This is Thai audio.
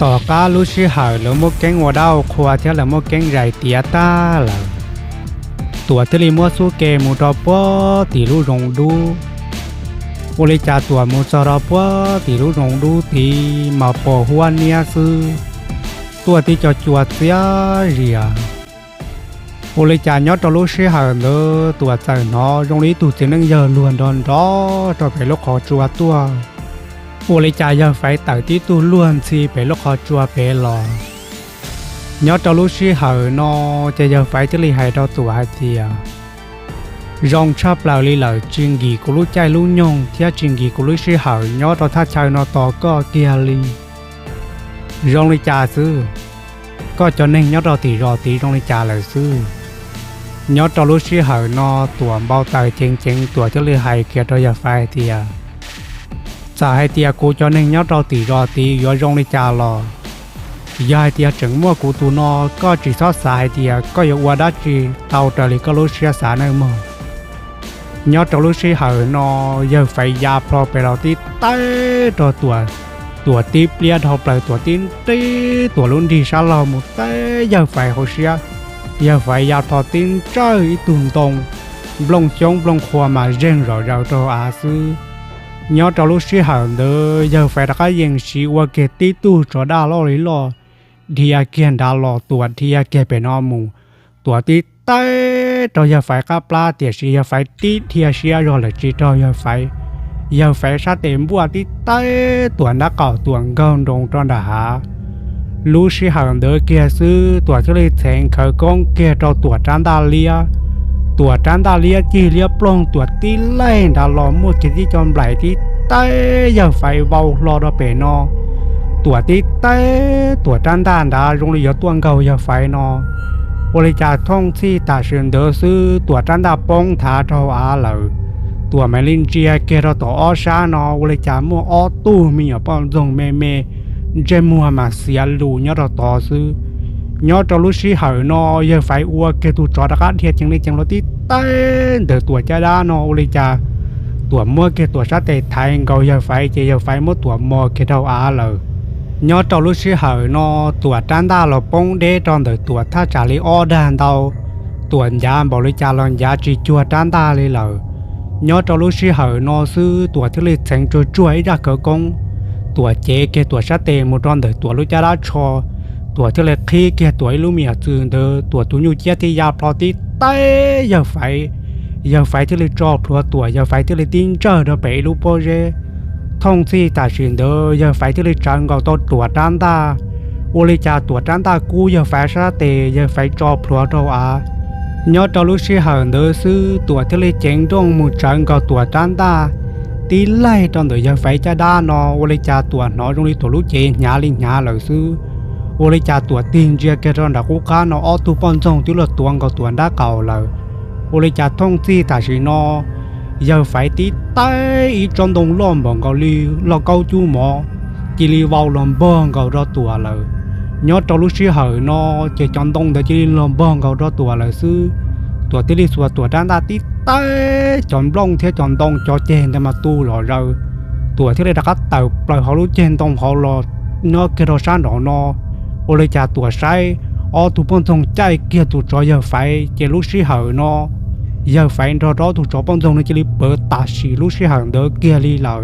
ต่อกาลูชิหาแล้วมกแกงวัวดาวครัวเท่าแล้วมกแกงใหญ่เตียตาล่ะตัวที่ลิมัวสู้เกมูตอปอตีรู้รงดูโอเลจาตัวมูซารอปอตีรู้รงดูตีมาปอหัวเนียซื้อตัวที่จอจวดเสียเรียโอเลจายอดตลูชิหาเลตัวใจนอตรงนี้ตูจะนั่งเยอะล้วนดอนรอต่อไปลูกขอจวดตัวโอเลจายาไฟตักที่ตูล้วนซีไปลูกขอจวดไปหลอยอดตลูชิหานอจะยาไฟที่ลีให้เราตัวให้เทียรองชอบเปล่าลีเหล่าจิงกีกุลุใจลุยงเทียจิงกีกุลุชิหายอดเราท่าชายนอต่อก็เกียลีรองลิจาซื้อก็จะเน่งยอดเราตีรอตีรองลิจาเลยซื้อยอดตลูชิหานอตัวเบาตายเจงตัวที่ลีให้เกียรยาไฟเทียจะให้เทียกูจะเน่งยอดเราตีรอตียอดรองลิจารอยายเตียจึงมั่วกูตูนอก็จีซอสายเตียก็อย่าว่าได้จีเตาตะลิก็รู้เชียสาในมือยอดตะลุชีหานอยาไฟยาพอไปเราที่ใต้ตัวตีเปลี่ยนเอาไปตัวตีนตีตัวรุ่นที่ชาเราหมดใต้ยาไฟเขาเชียยาไฟยาพอตีนเจ้าอีตุ่มตรงบลงจงบลงขวามาเร่งเราตัวอาซื้อยอดตะลุชีหานเดอยาไฟตะก็ยังชีว่าเกตีตู้จอดาล่อเลยล่อเทียเกียนดาลอตัวเทียเกเป็นอมูตัวตีใต้ตัวยาไฟกับปลาเตียชียาไฟตีเทียเชียรอเลยจีตัวยาไฟชาเต็มบัวตีใต้ตัวนักเก่าตัวเงินดงตอนดาหาลูชิหังเดอเกียซื้อตัวที่เลยแทงเขากงเกียตัวจันดาเลียจีเลียปลงตัวตีไล่ดาลอมุดที่จอมไหลที่ใต้ยาไฟเบารอดเปนอตัวตีใต้ตัวจันดาดาโรงเรียนตัวเก่ายาไฟนอบริจาคท่องที่ตาเชิญเดอซื้อตัวจันดาปงถาทออาเหลอตัวแมลินเจียเกรต่ออชานอบริจาคมัวอตู้มีปอนจงเมเจมัวมาเสียลูยอดต่อซื้อยอดลุชิหานอยาไฟอัวเกตุจอดกาเทียจังเลยจังรถที่เต้เดอตัวจ้าดานอบริจาคตัวมัวเกตัวชาเตไทยเกายาไฟเจยาไฟมัวตัวมัวเกเทาอาเหลอยอดตลุชิหานอตัวจันดาเราปงเดตอนเดตัวท่าจารีออดานเตาตัวยามบริจาคลอนยาจีจัวจันดาเลยเหล่ายอดตลุชิหานอซื้อตัวที่เลยแสงจ่วยรักเกกงตัวเจเกตัวชาเตมุตอนเดตัวลุจาราชอตัวที่เลยขี้เกตัวลูเมียจืนเดตัวตุญูเจียที่ยาพลอติเต้ยาไฟที่เลยจอบตัวยาไฟที่เลยติ้งเจอเดไปลูโปเจท่องที่ตาชินเดอยาไฟที่เลยจังก็ตัวจันดาโอเลจาตัวจันดากูยาไฟชาเตยาไฟจอบพลัวตัวอายอดตลุชิหันเดซื้อตัวที่เลยเจงดงมูจังก็ตัวจันดาตีไล่ตอนเดยาไฟจะด้านอโอเลจาตัวนอตรงนี้ตัวลูกเจหยาลิงหยาเหล่าซื้อโอเลจาตัวติงเจียเกรอนดักกูกานออตุปอนจงที่ละตัวก็ตัวด้าเก่าเหล่าโอเลจาท่องที่ตาชินอยาไฟตีใต้อีจอมดงล้อมบังเกาลีเราเกาจูหมอจิลีวาวลอมบังเการอตัวเลยยอดตลุชิหานอเจจอมดงเดจิลีลอมบังเการอตัวเลยซื้อตัวที่ลิสัวตัวด้านตาตีใต้จอมบลงเทจอมดงจอเจนแต่มาตู้หล่อเราตัวที่เลยตะกัดเต่าปล่อยเขารู้เจนตรงเขาหล่อนอเกโรชานหนอโอเลยจ่าตัวใช้ออตุปนทงใจเกียตัวจอยาไฟเจลุชิหานอยาไฟรอถูกจอปอนจงในจิลิเปิดตาชีลุชิหังเดอเกียลีเหล่า